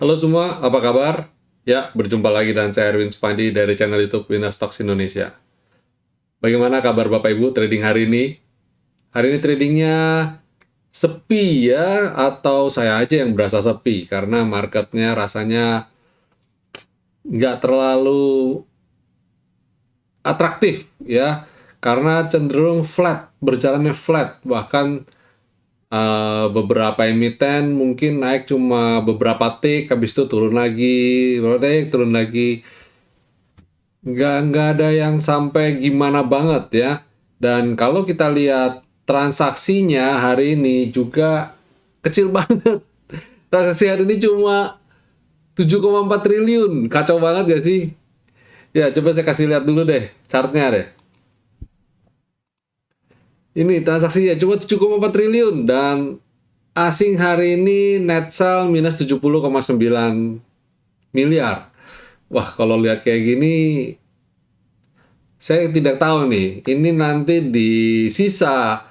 Halo semua, apa kabar? Ya, berjumpa lagi dengan saya Erwin Supandi dari channel YouTube Winner Stocks Indonesia. Bagaimana kabar Bapak Ibu trading hari ini? Hari ini tradingnya sepi ya, atau saya aja yang berasa sepi karena marketnya rasanya nggak terlalu atraktif ya, karena cenderung flat, berjalannya flat, bahkan beberapa emiten mungkin naik cuma beberapa tick, habis itu turun lagi, beberapa tick, turun lagi. Nggak ada yang sampai gimana banget ya. Dan kalau kita lihat transaksinya hari ini juga kecil banget. Transaksi hari ini cuma 7,4 triliun. Kacau banget gak sih? Ya, coba saya kasih lihat dulu deh chartnya deh. Ini transaksinya cuma 7,4 triliun dan asing hari ini net sell minus 70,9 miliar. Wah, kalau lihat kayak gini saya tidak tahu nih, ini nanti di sisa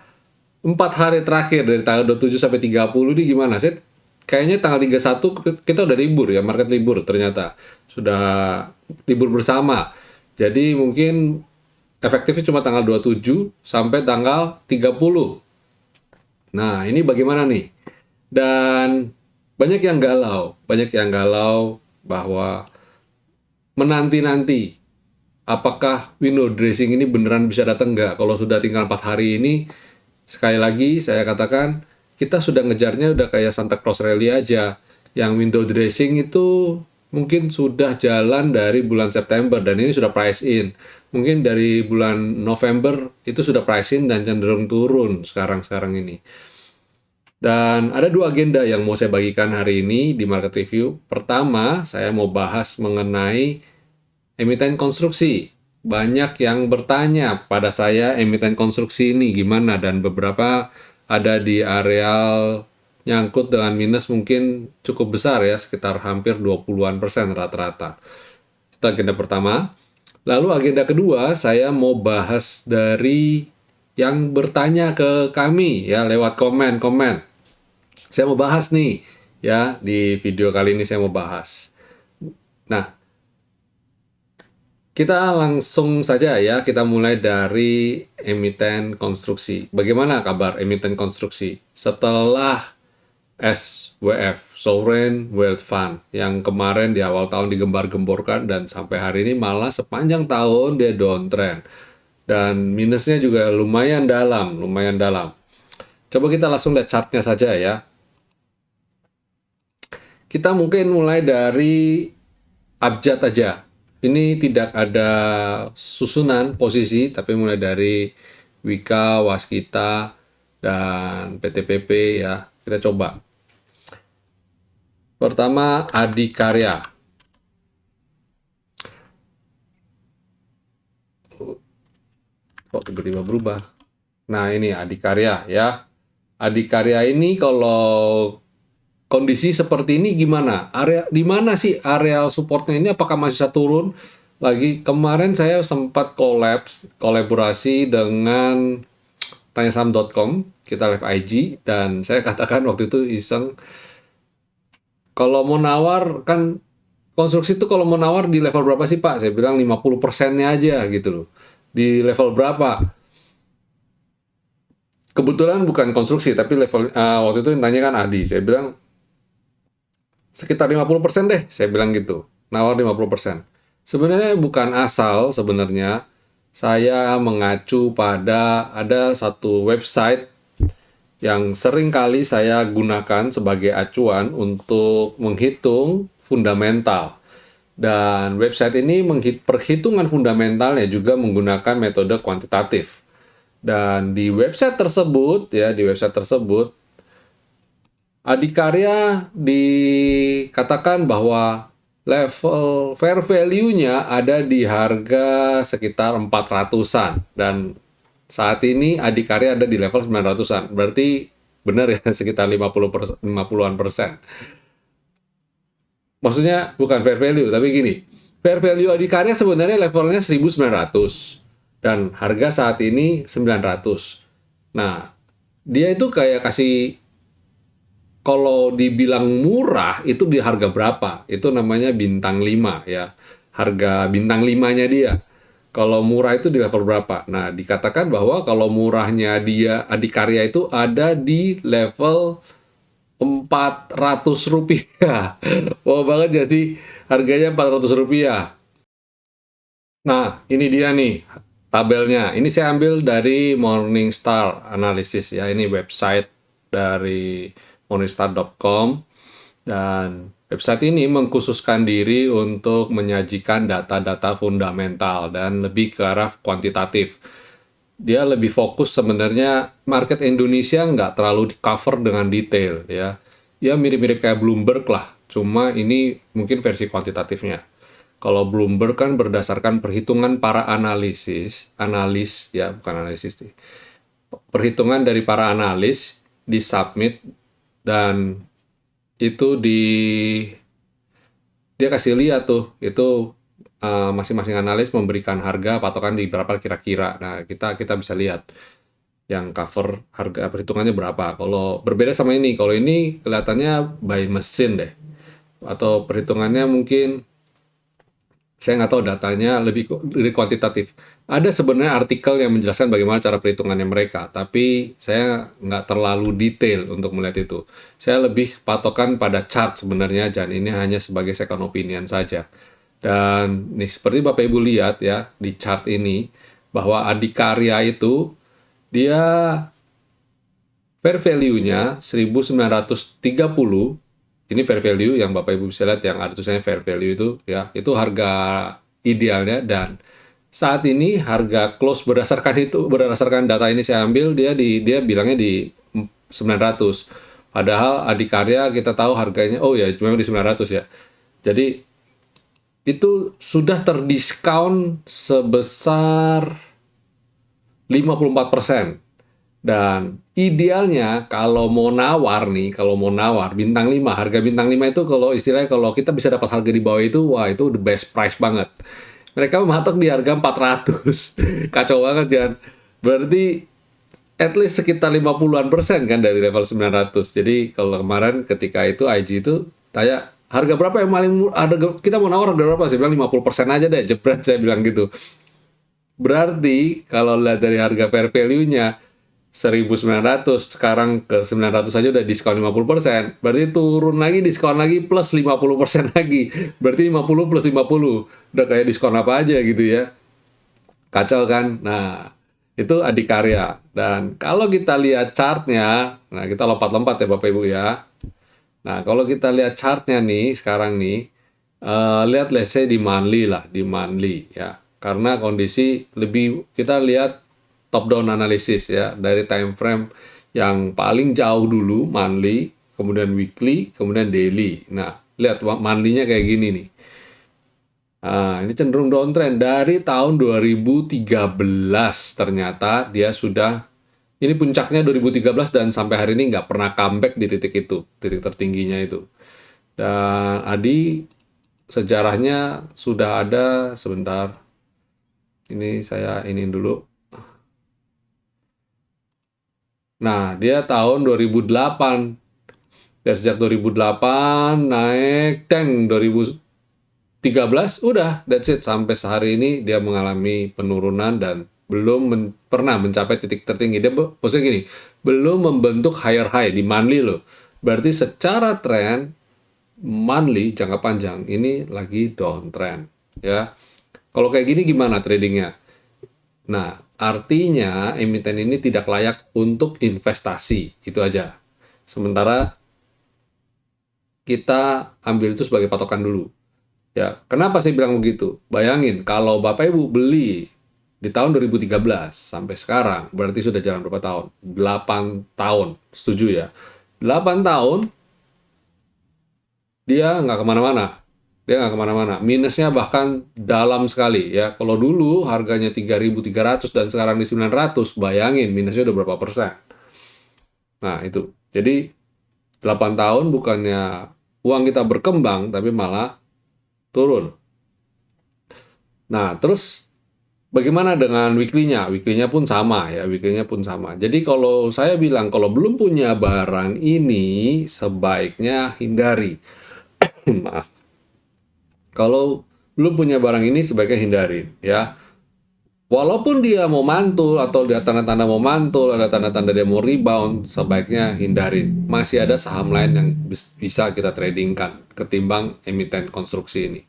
4 hari terakhir dari tanggal 27 sampai 30 ini gimana? Saya kayaknya tanggal 31 kita udah libur ya, market libur ternyata. Sudah libur bersama. Jadi mungkin efektifnya cuma tanggal 27 sampai tanggal 30. Nah, ini bagaimana nih? Dan banyak yang galau bahwa menanti-nanti apakah window dressing ini beneran bisa datang nggak? Kalau sudah tinggal 4 hari ini, sekali lagi saya katakan, kita sudah ngejarnya udah kayak Santa Claus Rally aja. Yang window dressing itu mungkin sudah jalan dari bulan September, dan ini sudah price in. Mungkin dari bulan November itu sudah price in dan cenderung turun sekarang ini. Dan ada 2 agenda yang mau saya bagikan hari ini di Market Review. Pertama, saya mau bahas mengenai emiten konstruksi. Banyak yang bertanya pada saya emiten konstruksi ini gimana, dan beberapa ada di areal nyangkut dengan minus mungkin cukup besar ya, sekitar hampir 20-an% rata-rata. Itu agenda pertama. Lalu agenda kedua, saya mau bahas dari yang bertanya ke kami ya lewat komen-komen. Saya mau bahas nih ya, di video kali ini saya mau bahas. Nah, kita langsung saja ya, kita mulai dari emiten konstruksi. Bagaimana kabar emiten konstruksi? Setelah SWF, Sovereign Wealth Fund, yang kemarin di awal tahun digembar-gemborkan dan sampai hari ini malah sepanjang tahun dia downtrend. Dan minusnya juga lumayan dalam, lumayan dalam. Coba kita langsung lihat chartnya saja ya. Kita mungkin mulai dari abjad aja. Ini tidak ada susunan posisi, tapi mulai dari Wika, Waskita, dan PTPP ya. Kita coba. Pertama, Adikarya. Kok tiba-tiba berubah? Nah, ini Adikarya ya. Adikarya ini kalau kondisi seperti ini gimana? Area di mana sih areal supportnya ini? Apakah masih bisa turun? Lagi kemarin saya sempat kolaborasi dengan tanyasaham.com, kita live IG, dan saya katakan waktu itu iseng, kalau mau nawar kan konstruksi itu kalau mau nawar di level berapa sih Pak? Saya bilang 50%-nya aja gitu loh. Di level berapa? Kebetulan bukan konstruksi, tapi level waktu itu yang tanya kan Adi. Saya bilang sekitar 50% deh, saya bilang gitu. Nawar 50%. Sebenarnya bukan asal, sebenarnya saya mengacu pada ada satu website yang sering kali saya gunakan sebagai acuan untuk menghitung fundamental. Dan website ini perhitungan fundamentalnya juga menggunakan metode kuantitatif. Dan di website tersebut Adikarya dikatakan bahwa level fair value-nya ada di harga sekitar 400-an, dan saat ini Adikarya ada di level 900-an. Berarti benar ya, sekitar 50-an persen. Maksudnya bukan fair value, tapi gini. Fair value Adikarya sebenarnya levelnya 1900 dan harga saat ini 900. Nah, dia itu kayak kasih kalau dibilang murah itu di harga berapa? Itu namanya bintang 5 ya. Harga bintang 5-nya dia. Kalau murah itu di level berapa? Nah, dikatakan bahwa kalau murahnya dia Adikarya itu ada di level 400 rupiah. Wow banget ya sih? Harganya 400 rupiah. Nah, ini dia nih tabelnya. Ini saya ambil dari Morningstar Analysis ya. Ini website dari morningstar.com, dan website ini mengkhususkan diri untuk menyajikan data-data fundamental dan lebih ke arah kuantitatif. Dia lebih fokus sebenarnya market Indonesia nggak terlalu di cover dengan detail ya. Ya mirip-mirip kayak Bloomberg lah, cuma ini mungkin versi kuantitatifnya. Kalau Bloomberg kan berdasarkan perhitungan para analis ya, bukan analisis sih. Perhitungan dari para analis disubmit, dan itu dia kasih lihat tuh, itu masing-masing analis memberikan harga patokan di berapa kira-kira. Nah, kita bisa lihat yang cover harga perhitungannya berapa. Kalau berbeda sama ini, kalau ini kelihatannya by mesin deh, atau perhitungannya mungkin saya nggak tahu, datanya lebih kuantitatif. Ada sebenarnya artikel yang menjelaskan bagaimana cara perhitungannya mereka, tapi saya nggak terlalu detail untuk melihat itu. Saya lebih patokan pada chart sebenarnya, dan ini hanya sebagai second opinion saja. Dan nih seperti Bapak Ibu lihat ya di chart ini, bahwa Adikarya itu dia fair value-nya 1930. Ini fair value yang Bapak Ibu bisa lihat, yang ada tulisannya fair value itu ya, itu harga idealnya. Dan saat ini harga close berdasarkan data ini saya ambil, dia bilangnya di 900. Padahal Adikarya kita tahu harganya, oh ya memang di 900 ya. Jadi itu sudah terdiskon sebesar 54%. Dan idealnya kalau mau nawar bintang 5, harga bintang 5 itu kalau istilahnya kalau kita bisa dapat harga di bawah itu, wah itu the best price banget. Mereka mematok di harga 400. Kacau banget kan. Berarti at least sekitar 50-an% kan dari level 900. Jadi kalau kemarin ketika itu IG itu tanya harga berapa yang paling murah, kita mau nawar harga berapa? Saya bilang 50% aja deh, jebret saya bilang gitu. Berarti kalau lihat dari harga fair value-nya 1.900, sekarang ke 900 aja udah diskon 50%. Berarti turun lagi, diskon lagi, plus 50% lagi. Berarti 50 plus 50. Udah kayak diskon apa aja gitu ya. Kacau kan? Nah, itu Adikarya. Dan kalau kita lihat chartnya, nah kita lompat-lompat ya Bapak Ibu ya. Nah, kalau kita lihat chartnya nih, sekarang nih, lihat let's say di monthly lah, di monthly ya. Karena kondisi lebih, kita lihat top down analysis ya, dari time frame yang paling jauh dulu, monthly, kemudian weekly, kemudian daily. Nah, lihat monthly-nya kayak gini nih. Nah, ini cenderung downtrend dari tahun 2013, ternyata dia sudah, ini puncaknya 2013 dan sampai hari ini nggak pernah comeback di titik itu, titik tertingginya itu. Dan Adi sejarahnya sudah ada, sebentar. Ini saya ini dulu. Nah, dia tahun 2008. Dan sejak 2008 naik tank 2013, udah that's it. Sampai sehari ini dia mengalami penurunan dan belum pernah mencapai titik tertinggi. Dia maksudnya gini, belum membentuk higher high di monthly loh. Berarti secara tren monthly jangka panjang ini lagi downtrend ya. Kalau kayak gini gimana tradingnya? Nah, artinya emiten ini tidak layak untuk investasi, itu aja. Sementara kita ambil itu sebagai patokan dulu. Ya, kenapa saya bilang begitu? Bayangin kalau Bapak Ibu beli di tahun 2013 sampai sekarang, berarti sudah jalan berapa tahun? 8 tahun, setuju ya? 8 tahun, dia nggak kemana-mana. Dia nggak kemana-mana. Minusnya bahkan dalam sekali ya. Kalau dulu harganya 3.300 dan sekarang di 900, bayangin minusnya udah berapa persen. Nah, itu. Jadi 8 tahun bukannya uang kita berkembang, tapi malah turun. Nah, terus Bagaimana dengan weekly-nya? Weekly-nya pun sama ya, weekly-nya pun sama. Jadi kalau saya bilang kalau belum punya barang ini sebaiknya hindari. Maaf. Kalau belum punya barang ini sebaiknya hindari ya. Walaupun dia mau mantul atau ada tanda-tanda mau mantul, ada tanda-tanda dia mau rebound, sebaiknya hindarin. Masih ada saham lain yang bisa kita tradingkan ketimbang emiten konstruksi ini.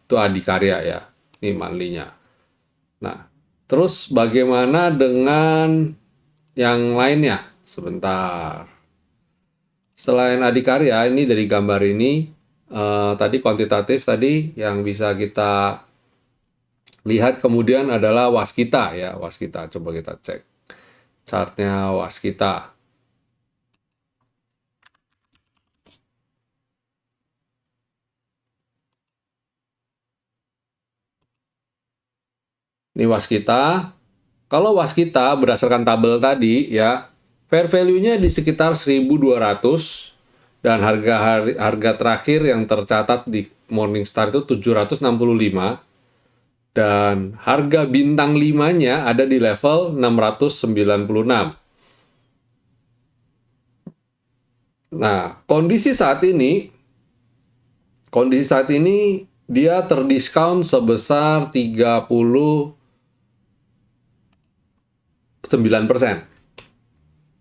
Itu Adikarya ya, ini monthly-nya. Nah, terus bagaimana dengan yang lainnya? Sebentar. Selain Adikarya, ini dari gambar ini, tadi kuantitatif tadi yang bisa kita lihat kemudian adalah Waskita ya, Waskita. Coba kita cek chartnya Waskita. Ini Waskita. Kalau Waskita berdasarkan tabel tadi ya, fair value-nya di sekitar 1.200 dan harga terakhir yang tercatat di Morningstar itu 765 dan harga bintang 5-nya ada di level 696. Nah, kondisi saat ini dia terdiskon sebesar 39%.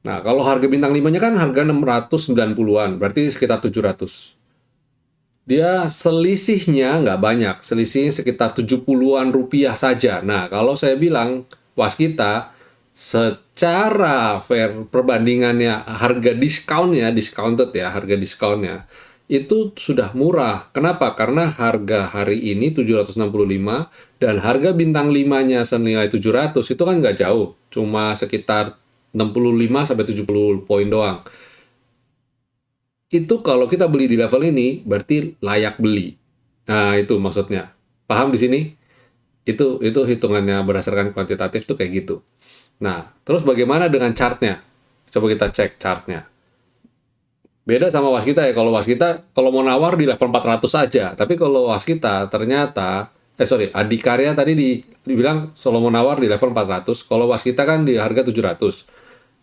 Nah, kalau harga bintang 5-nya kan harga 690-an, berarti sekitar 700. Dia selisihnya nggak banyak, selisihnya sekitar 70-an rupiah saja. Nah, kalau saya bilang Waskita, secara fair perbandingannya harga discounted ya, harga diskonnya itu sudah murah. Kenapa? Karena harga hari ini 765 dan harga bintang 5-nya senilai 700 itu kan nggak jauh, cuma sekitar 65 sampai 70 poin doang. Itu kalau kita beli di level ini berarti layak beli. Nah, itu maksudnya. Paham di sini? Itu hitungannya berdasarkan kuantitatif tuh kayak gitu. Nah, terus bagaimana dengan chartnya? Coba kita cek chartnya. Beda sama Waskita ya. Kalau Waskita, kalau mau nawar di level 400 saja. Tapi kalau Waskita ternyata, Adikarya tadi dibilang kalau mau nawar di level 400. Kalau Waskita kan di harga 700.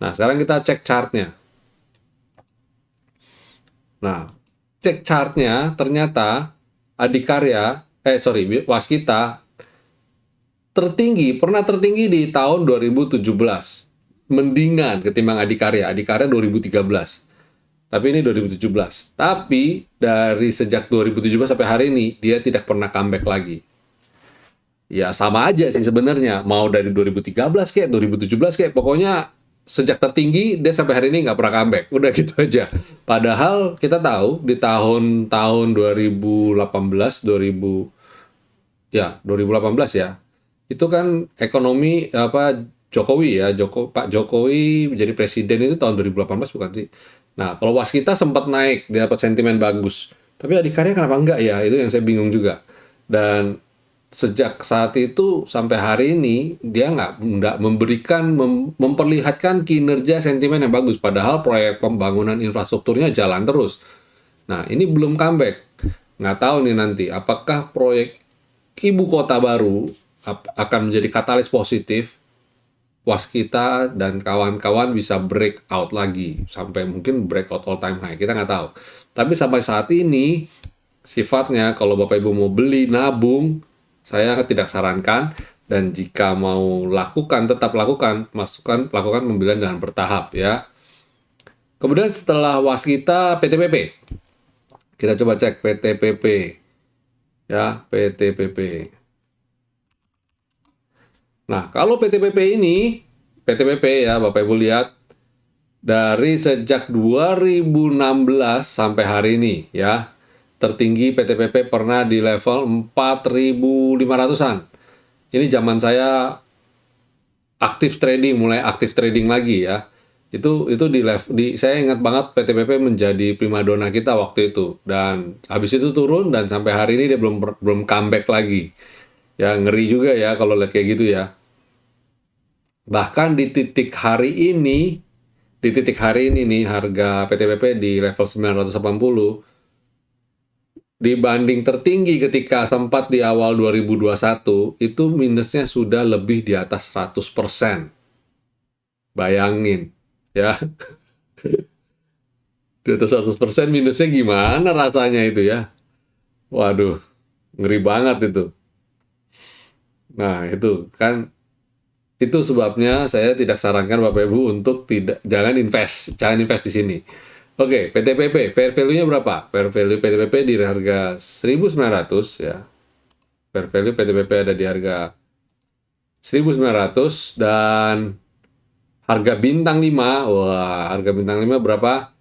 Nah, sekarang kita cek chartnya. Nah, cek chartnya ternyata Waskita pernah tertinggi di tahun 2017. Mendingan ketimbang Adikarya. Adikarya 2013. Tapi ini 2017. Tapi dari sejak 2017 sampai hari ini, dia tidak pernah comeback lagi. Ya sama aja sih sebenarnya. Mau dari 2013 kayak 2017 kayak pokoknya sejak tertinggi dia sampai hari ini nggak pernah comeback. Udah gitu aja. Padahal kita tahu di tahun-tahun 2018, 2018 ya. Itu kan ekonomi Jokowi ya, Pak Jokowi menjadi presiden itu tahun 2018 bukan sih? Nah, kalau Waskita sempat naik, dia dapat sentimen bagus. Tapi Adikarya kenapa enggak ya? Itu yang saya bingung juga. Dan sejak saat itu sampai hari ini dia nggak memperlihatkan kinerja sentimen yang bagus. Padahal proyek pembangunan infrastrukturnya jalan terus. Nah, ini belum comeback. Nggak tahu nih nanti apakah proyek ibu kota baru akan menjadi katalis positif. Waskita dan kawan-kawan bisa break out lagi sampai mungkin breakout all time high, kita nggak tahu. Tapi sampai saat ini sifatnya kalau Bapak Ibu mau beli nabung, saya tidak sarankan, dan jika mau tetap lakukan pembelian dengan bertahap ya. Kemudian setelah Waskita, PTPP. Kita coba cek PTPP ya, PTPP. Nah, kalau PTPP ya Bapak Ibu lihat, dari sejak 2016 sampai hari ini ya, tertinggi PTPP pernah di level 4.500-an. Ini zaman saya mulai aktif trading lagi ya. Itu saya ingat banget PTPP menjadi primadona kita waktu itu, dan habis itu turun dan sampai hari ini dia belum comeback lagi. Ya ngeri juga ya kalau lihat kayak gitu ya. Bahkan di titik hari ini nih harga PTPP di level 980 dibanding tertinggi ketika sempat di awal 2021, itu minusnya sudah lebih di atas 100%. Bayangin, ya. Di atas 100% minusnya gimana rasanya itu ya? Waduh, ngeri banget itu. Nah, itu kan itu sebabnya saya tidak sarankan Bapak Ibu untuk jangan invest di sini. Oke, PTPP, fair value-nya berapa? Fair value PTPP di harga 1.900 ya. Fair value PTPP ada di harga 1.900 dan harga bintang 5, wah, harga bintang 5 berapa?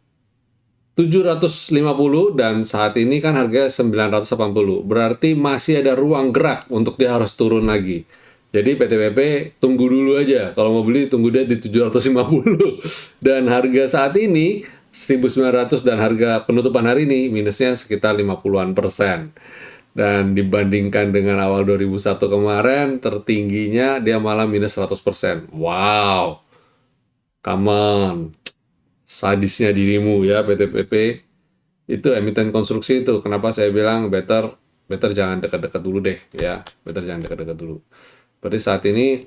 750 dan saat ini kan harganya 980. Berarti masih ada ruang gerak untuk dia harus turun lagi. Jadi PTPP tunggu dulu aja. Kalau mau beli tunggu dia di 750. Dan harga saat ini 1.900 dan harga penutupan hari ini minusnya sekitar 50-an persen. Dan dibandingkan dengan awal 2001 kemarin, tertingginya dia malah minus 100%. Wow, come on. Sadisnya dirimu ya PTPP. Itu emiten konstruksi itu. Kenapa saya bilang better jangan dekat-dekat dulu deh ya. Better jangan dekat-dekat dulu. Berarti saat ini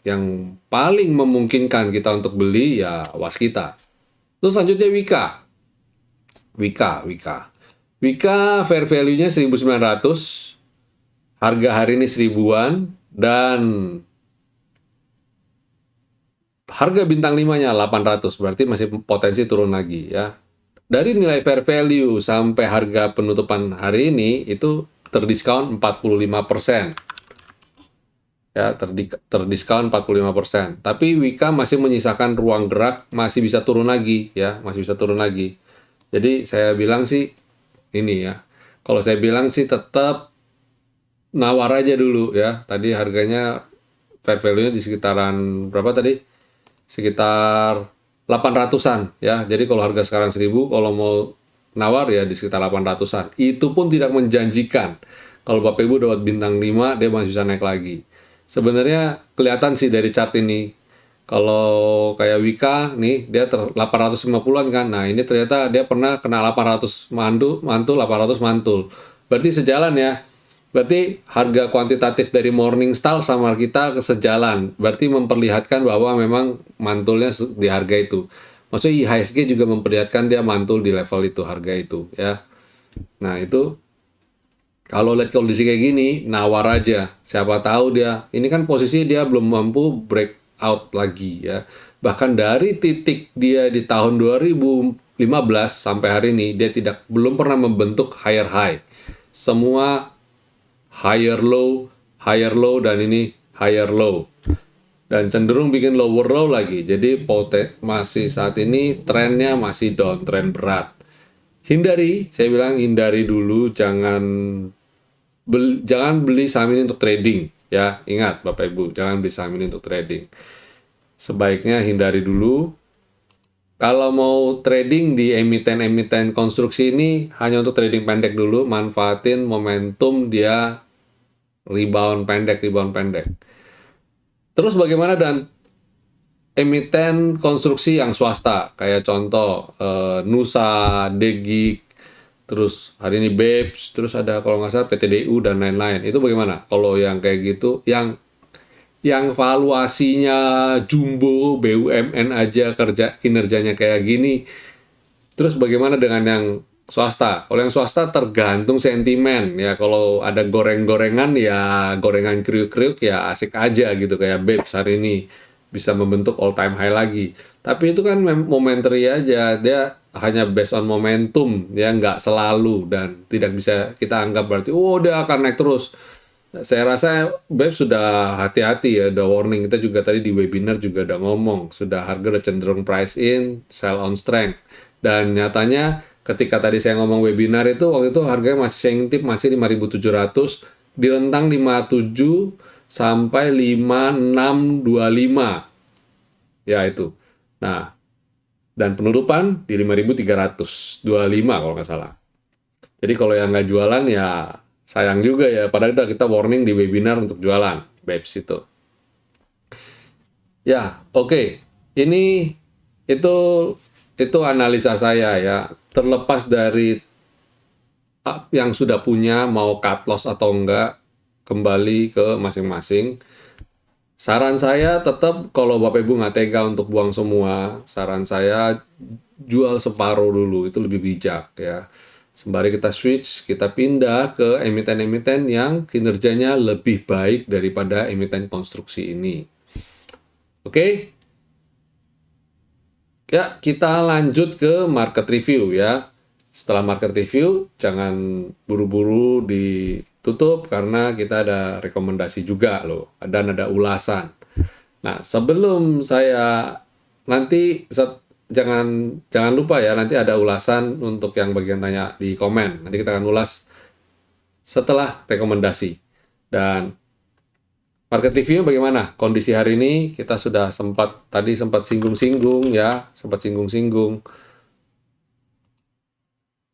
yang paling memungkinkan kita untuk beli ya Waskita. Terus selanjutnya Wika. Wika fair value-nya 1.900. Harga hari ini 1.000-an dan harga bintang 5-nya 800, berarti masih potensi turun lagi ya. Dari nilai fair value sampai harga penutupan hari ini itu terdiskon 45%. Ya, terdiskon 45%. Tapi Wika masih menyisakan ruang gerak, masih bisa turun lagi ya, masih bisa turun lagi. Jadi saya bilang sih ini ya. Kalau saya bilang sih tetap nawar aja dulu ya. Tadi harganya fair value-nya di sekitaran berapa tadi? Sekitar 800-an ya. Jadi kalau harga sekarang 1.000, kalau mau nawar ya di sekitar 800-an. Itu pun tidak menjanjikan. Kalau Bapak Ibu dapat bintang 5, dia masih bisa naik lagi. Sebenarnya kelihatan sih dari chart ini. Kalau kayak Wika nih, dia 850-an kan. Nah, ini ternyata dia pernah kena 800 mantul, 800 mantul. Berarti sejalan ya. Berarti harga kuantitatif dari Morningstar sama kita sejalan. Berarti memperlihatkan bahwa memang mantulnya di harga itu. Maksudnya IHSG juga memperlihatkan dia mantul di level itu, harga itu ya. Nah, itu kalau lihat kondisi kayak gini, nawar aja. Siapa tahu dia, ini kan posisi dia belum mampu breakout lagi ya. Bahkan dari titik dia di tahun 2015 sampai hari ini, dia belum pernah membentuk higher high. Semua higher low, dan ini higher low. Dan cenderung bikin lower low lagi. Jadi masih saat ini trennya masih downtrend berat. Saya bilang hindari dulu, jangan beli saham ini untuk trading ya. Ingat Bapak Ibu, jangan beli saham ini untuk trading. Sebaiknya hindari dulu. Kalau mau trading di emiten-emiten konstruksi ini hanya untuk trading pendek dulu, manfaatin momentum dia rebound pendek. Terus bagaimana dengan emiten konstruksi yang swasta? Kayak contoh Nusa, Degik, terus hari ini BEPS, terus ada kalau nggak salah PTDU dan lain-lain. Itu bagaimana? Kalau yang kayak gitu, yang valuasinya jumbo, BUMN aja kinerjanya kayak gini. Terus bagaimana dengan yang swasta? Kalau yang swasta tergantung sentimen ya. Kalau ada goreng-gorengan ya, gorengan kriuk-kriuk ya asik aja gitu, kayak BEPS hari ini bisa membentuk all time high lagi. Tapi itu kan momentary aja, dia hanya based on momentum ya, nggak selalu dan tidak bisa kita anggap berarti dia akan naik terus. Saya rasa BEPS sudah hati-hati ya, udah warning. Kita juga tadi di webinar juga udah ngomong, sudah harga udah cenderung price in, sell on strength. Dan nyatanya ketika tadi saya ngomong webinar itu, waktu itu harganya masih saya ngintip masih 5.700, di rentang 57 sampai 5.625. Ya itu. Nah, dan penutupan di 5.325 kalau nggak salah. Jadi kalau yang nggak jualan ya sayang juga ya, padahal kita warning di webinar untuk jualan BEPS itu. Ya, oke. Ini itu analisa saya ya. Terlepas dari yang sudah punya mau cut loss atau enggak, kembali ke masing-masing. Saran saya tetap kalau Bapak Ibu nggak tega untuk buang semua, saran saya jual separuh dulu, itu lebih bijak ya. Sembari kita switch, kita pindah ke emiten-emiten yang kinerjanya lebih baik daripada emiten konstruksi ini. Oke? Ya, kita lanjut ke market review ya. Setelah market review, jangan buru-buru ditutup karena kita ada rekomendasi juga loh, dan ada ulasan. Nah, sebelum saya nanti jangan jangan lupa ya, nanti ada ulasan untuk yang bagian tanya di komen. Nanti kita akan ulas setelah rekomendasi. Dan market review bagaimana? Kondisi hari ini kita sudah tadi sempat singgung-singgung ya, sempat singgung-singgung.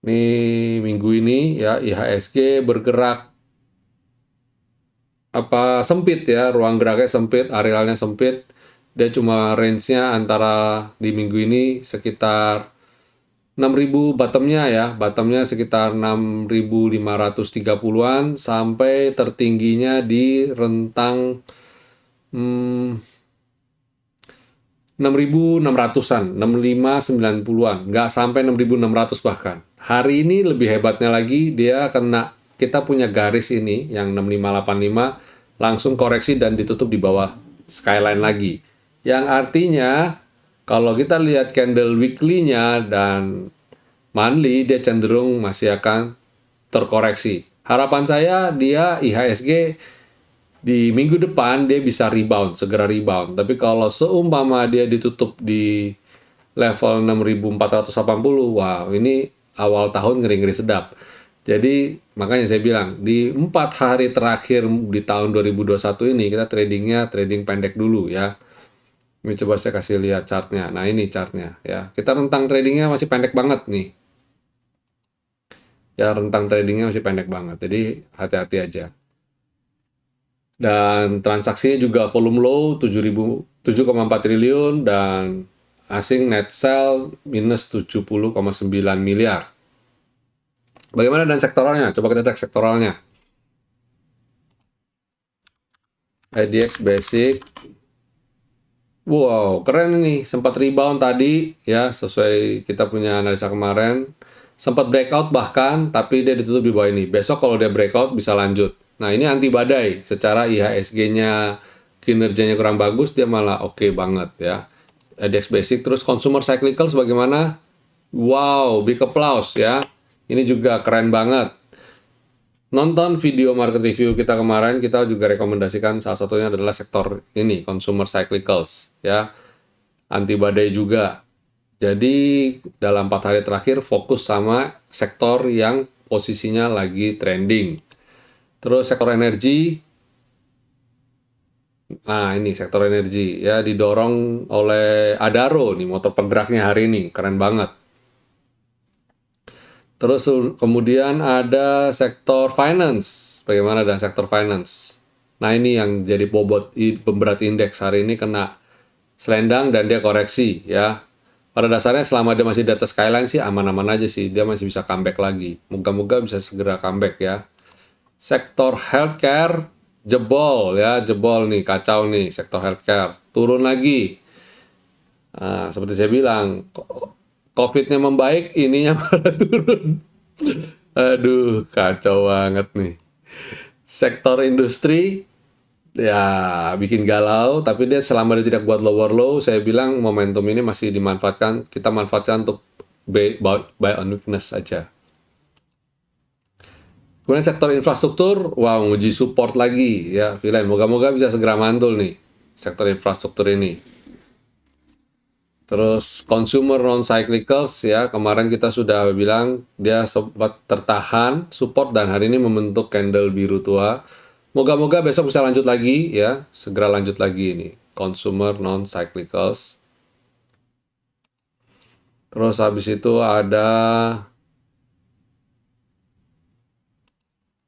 Ini minggu ini ya IHSG bergerak sempit ya, ruang geraknya sempit, arealnya sempit. Dia cuma range-nya antara di minggu ini sekitar 6.000 bottomnya ya, bottomnya sekitar 6.530-an sampai tertingginya di rentang 6.600-an, 6590-an, nggak sampai 6.600 bahkan. Hari ini lebih hebatnya lagi, dia kena, kita punya garis ini yang 6585, langsung koreksi dan ditutup di bawah skyline lagi. Yang artinya, kalau kita lihat candle weekly-nya dan monthly, dia cenderung masih akan terkoreksi. Harapan saya, dia IHSG di minggu depan dia bisa rebound, segera rebound. Tapi kalau seumpama dia ditutup di level 6.480, wow, ini awal tahun ngeri-ngeri sedap. Jadi makanya saya bilang di 4 hari terakhir di tahun 2021 ini kita trading pendek dulu ya. Ini coba saya kasih lihat chartnya. Nah ini chartnya ya. Kita rentang tradingnya masih pendek banget nih. Ya rentang tradingnya masih pendek banget. Jadi hati-hati aja. Dan transaksinya juga volume low 7,4 triliun dan asing net sell minus 70,9 miliar. Bagaimana dengan sektoralnya? Coba kita cek sektoralnya. IDX Basic. Wow, keren ini. Sempat rebound tadi ya, sesuai kita punya analisa kemarin. Sempat breakout bahkan, tapi dia ditutup di bawah ini. Besok kalau dia breakout bisa lanjut. Nah, ini anti badai. Secara IHSG-nya kinerjanya kurang bagus, dia malah oke banget ya. IDX Basic, terus Consumer Cyclicals bagaimana? Wow, big applause ya. Ini juga keren banget. Nonton video market review kita kemarin, kita juga rekomendasikan salah satunya adalah sektor ini, Consumer Cyclicals ya. Anti badai juga. Jadi dalam 4 hari terakhir fokus sama sektor yang posisinya lagi trending. Terus sektor energi, nah ini sektor energi ya didorong oleh Adaro nih, motor penggeraknya hari ini, keren banget. Terus kemudian ada sektor finance, bagaimana dengan sektor finance? Nah ini yang jadi bobot pemberat indeks hari ini kena selendang dan dia koreksi ya. Pada dasarnya selama dia masih di atas skyline sih aman-aman aja sih, dia masih bisa comeback lagi. Moga-moga bisa segera comeback ya. Sektor healthcare jebol ya, jebol nih, kacau nih sektor healthcare. Turun lagi. Nah, seperti saya bilang, COVID-nya membaik, ininya malah turun. Aduh, kacau banget nih. Sektor industri, ya bikin galau, tapi dia selama dia tidak buat lower low, saya bilang momentum ini masih dimanfaatkan, kita manfaatkan untuk buy on weakness aja. Kemudian sektor infrastruktur, wow, nguji support lagi ya, Villain. Moga-moga bisa segera mantul nih sektor infrastruktur ini. Terus consumer non-cyclicals ya, kemarin kita sudah bilang dia sempat tertahan, support dan hari ini membentuk candle biru tua. Moga-moga besok bisa lanjut lagi ya, segera lanjut lagi ini. Consumer non-cyclicals. Terus habis itu ada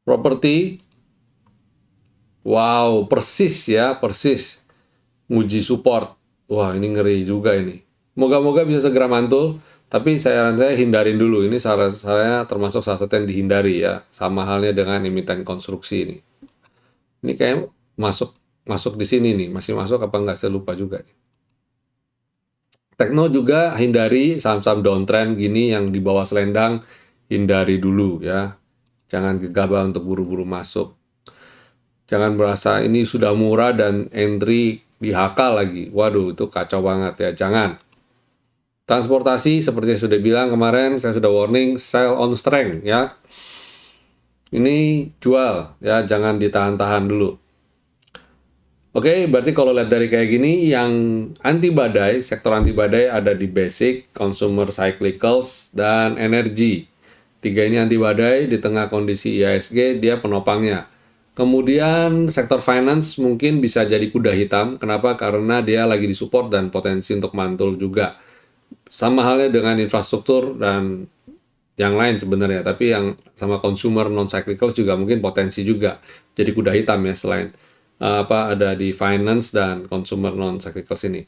properti. Wow, persis ya, persis. Nguji support. Wah, ini ngeri juga ini. Moga-moga bisa segera mantul. Tapi saran saya hindarin dulu. Ini saran saya termasuk salah satu yang dihindari ya. Sama halnya dengan emiten konstruksi ini. Ini kayak masuk masuk di sini nih. Masih masuk apa enggak, saya lupa juga. Tekno juga hindari saham-saham downtrend gini yang di bawah selendang, hindari dulu ya. Jangan gegabah untuk buru-buru masuk. Jangan merasa ini sudah murah dan entry di HK lagi. Waduh, itu kacau banget ya. Jangan. Transportasi seperti yang sudah bilang kemarin, saya sudah warning, sell on strength ya. Ini jual ya, jangan ditahan-tahan dulu. Oke, berarti kalau lihat dari kayak gini, yang anti badai, sektor anti badai ada di basic, consumer cyclicals, dan energi. Tiga ini anti badai di tengah kondisi IHSG, dia penopangnya. Kemudian sektor finance mungkin bisa jadi kuda hitam. Kenapa? Karena dia lagi disupport dan potensi untuk mantul juga. Sama halnya dengan infrastruktur dan yang lain sebenarnya. Tapi yang sama consumer non-cyclicals juga mungkin potensi juga. Jadi kuda hitam ya selain ada di finance dan consumer non-cyclicals ini.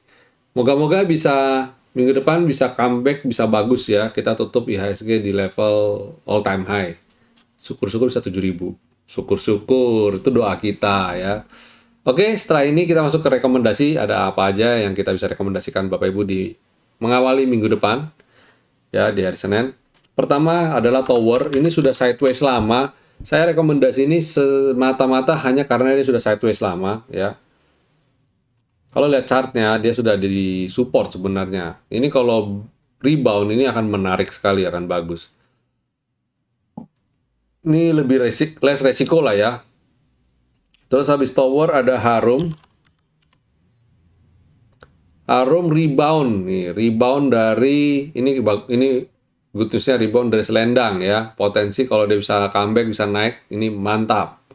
Moga-moga bisa minggu depan bisa comeback, bisa bagus ya. Kita tutup IHSG di level all time high. Syukur-syukur bisa 7.000. Syukur-syukur, itu doa kita ya. Oke, setelah ini kita masuk ke rekomendasi. Ada apa aja yang kita bisa rekomendasikan Bapak Ibu di mengawali minggu depan ya di hari Senin. Pertama adalah Tower. Ini sudah sideways lama. Saya rekomendasi ini semata-mata hanya karena ini sudah sideways lama ya. Kalau lihat chartnya, dia sudah di support sebenarnya. Ini kalau rebound, ini akan menarik sekali, akan bagus. Ini lebih less resiko lah ya. Terus habis Tower ada Harum. Harum rebound nih, rebound dari ini good newsnya rebound dari selendang ya. Potensi kalau dia bisa comeback, bisa naik, ini mantap.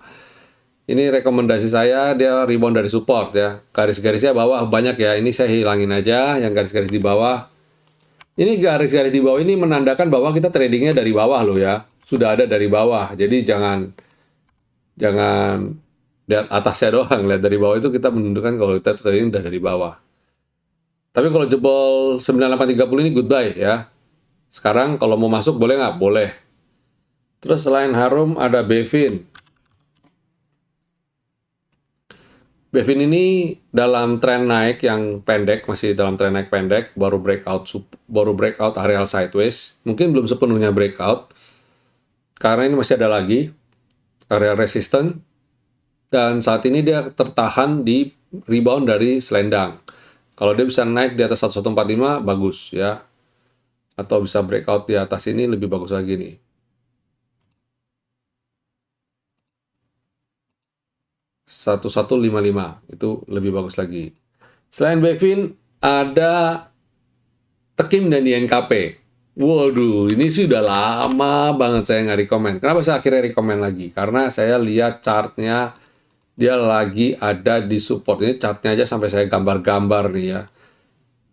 Ini rekomendasi saya, dia rebound dari support ya. Garis-garisnya bawah banyak ya. Ini saya hilangin aja yang garis-garis di bawah. Ini garis-garis di bawah ini menandakan bahwa kita tradingnya dari bawah loh ya. Sudah ada dari bawah. Jadi jangan lihat atasnya doang. Lihat dari bawah itu kita menunjukkan kalau kita trading udah dari bawah. Tapi kalau jebol 9830 ini goodbye ya. Sekarang kalau mau masuk boleh nggak? Boleh. Terus selain Harum ada Bevin. Bevin ini dalam tren naik yang pendek, masih dalam tren naik pendek, baru breakout areal sideways. Mungkin belum sepenuhnya breakout. Karena ini masih ada lagi area resistance. Dan saat ini dia tertahan di rebound dari selendang. Kalau dia bisa naik di atas 1145, bagus ya. Atau bisa breakout di atas ini, lebih bagus lagi nih. (1155) itu lebih bagus lagi. Selain Bevin, ada Tekim dan INKP. Waduh, ini sudah lama banget saya nggak rekomen. Kenapa saya akhirnya rekomen lagi? Karena saya lihat chartnya, dia lagi ada di support. Ini chartnya aja sampai saya gambar-gambar nih ya.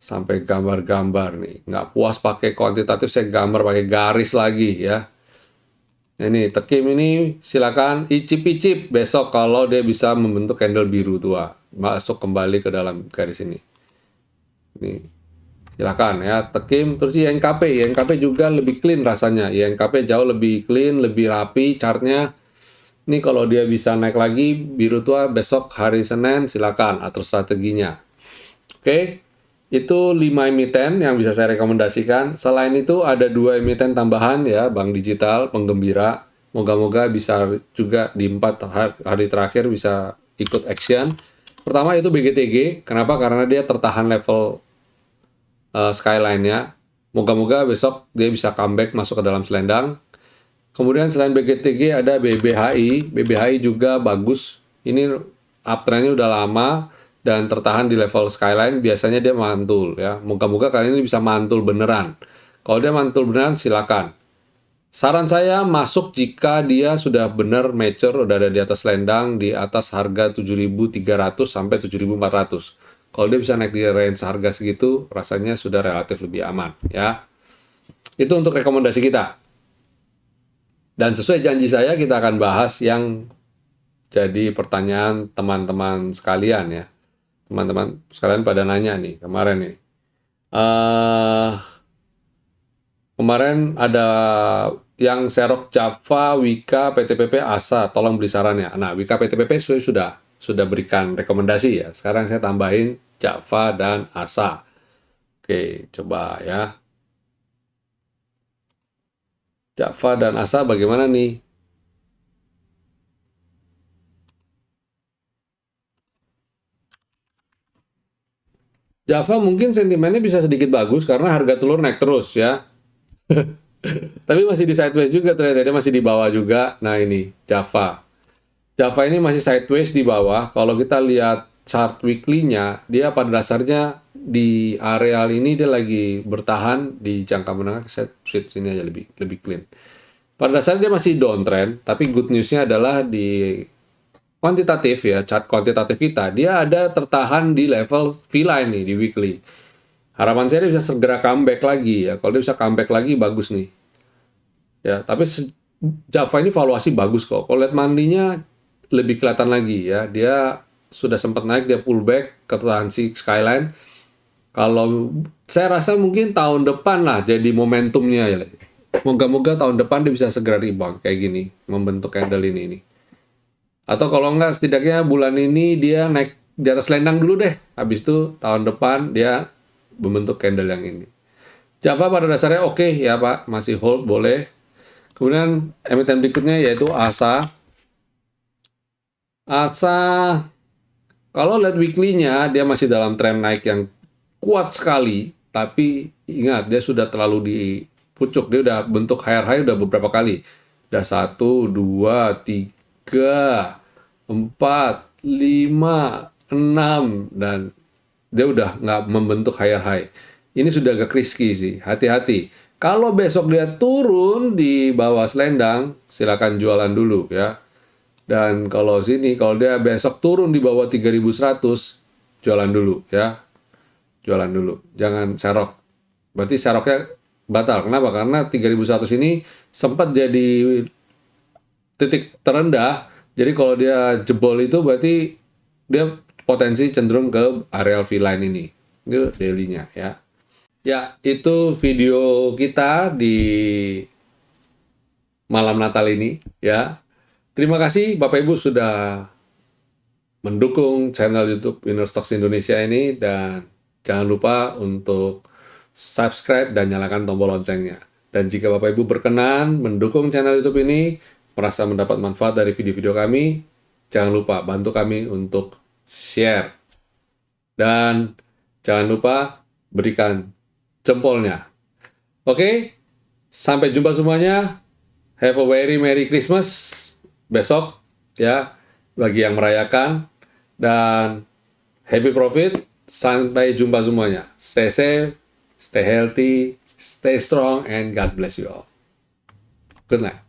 Sampai gambar-gambar nih. Nggak puas pakai kuantitatif, saya gambar pakai garis lagi ya. Ini Tekim ini silakan icip-icip besok kalau dia bisa membentuk candle biru tua. Masuk kembali ke dalam garis ini. Ini silakan ya, Tekim. Terus INKP juga lebih clean rasanya. INKP jauh lebih clean, lebih rapi chartnya. Ini kalau dia bisa naik lagi biru tua besok hari Senin, silakan atur strateginya. Oke, itu 5 emiten yang bisa saya rekomendasikan. Selain itu ada 2 emiten tambahan ya, bank digital penggembira. Moga-moga bisa juga di 4 hari terakhir bisa ikut action. Pertama itu BGTG. Kenapa? Karena dia tertahan level skyline-nya. Moga-moga besok dia bisa comeback masuk ke dalam selendang. Kemudian selain BGTG ada BBHI. BBHI juga bagus. Ini uptrend-nya udah lama dan tertahan di level skyline. Biasanya dia mantul ya. Moga-moga kali ini bisa mantul beneran. Kalau dia mantul beneran silakan. Saran saya masuk jika dia sudah benar mature, udah ada di atas selendang, di atas harga 7.300 sampai 7.400. Kalau dia bisa naik di range harga segitu, rasanya sudah relatif lebih aman ya. Itu untuk rekomendasi kita. Dan sesuai janji saya, kita akan bahas yang jadi pertanyaan teman-teman sekalian ya. Teman-teman sekalian pada nanya nih, kemarin nih. Kemarin ada yang Xerox Java, Wika, PTPP, ASA, tolong beri sarannya. Nah, Wika, PTPP sudah berikan rekomendasi ya. Sekarang saya tambahin Java dan ASA. Oke, coba ya. Java dan ASA bagaimana nih? Java mungkin sentimennya bisa sedikit bagus karena harga telur naik terus ya. Tapi masih di sideways juga ternyata, dia masih di bawah juga. Nah ini Java. Java ini masih sideways di bawah. Kalau kita lihat chart weekly-nya, dia pada dasarnya di areal ini dia lagi bertahan di jangka menengah. Saya switch sini aja lebih clean. Pada dasarnya dia masih downtrend, tapi good news-nya adalah di kuantitatif ya, chart kuantitatif kita, dia ada tertahan di level V-line nih di weekly. Harapan saya dia bisa segera comeback lagi ya. Kalau dia bisa comeback lagi bagus nih. Ya, tapi Java ini valuasi bagus kok. Kalau lihat monthly-nya lebih kelihatan lagi ya. Dia sudah sempat naik, dia pullback ke si skyline. Kalau saya rasa mungkin tahun depan lah jadi momentumnya ya. Moga-moga tahun depan dia bisa segera rebound kayak gini, membentuk candle ini. Atau kalau enggak setidaknya bulan ini dia naik di atas lendang dulu deh. Habis itu tahun depan dia membentuk candle yang ini. Java pada dasarnya oke ya Pak, masih hold boleh. Kemudian emiten berikutnya yaitu ASA. ASA kalau lihat weekly-nya dia masih dalam tren naik yang kuat sekali, tapi ingat dia sudah terlalu dipucuk, dia udah bentuk higher high udah beberapa kali. Udah 1, 2, 3, 4, 5, 6 dan dia udah nggak membentuk higher high. Ini sudah agak risky sih, hati-hati. Kalau besok dia turun di bawah selendang, silakan jualan dulu ya. Dan kalau dia besok turun di bawah 3100, jualan dulu ya. Jualan dulu, jangan serok. Berarti seroknya batal. Kenapa? Karena 3100 ini sempat jadi titik terendah. Jadi kalau dia jebol itu berarti dia potensi cenderung ke areal V-line ini. Itu daily-nya ya. Ya, itu video kita di malam Natal ini ya. Terima kasih Bapak Ibu sudah mendukung channel YouTube Winner Stocks Indonesia ini dan jangan lupa untuk subscribe dan nyalakan tombol loncengnya. Dan jika Bapak Ibu berkenan mendukung channel YouTube ini, merasa mendapat manfaat dari video-video kami, jangan lupa bantu kami untuk share. Dan jangan lupa berikan jempolnya. Oke, sampai jumpa semuanya. Have a very Merry Christmas besok ya bagi yang merayakan dan happy profit. Sampai jumpa semuanya. Stay safe, stay healthy, stay strong, and God bless you all. Good night.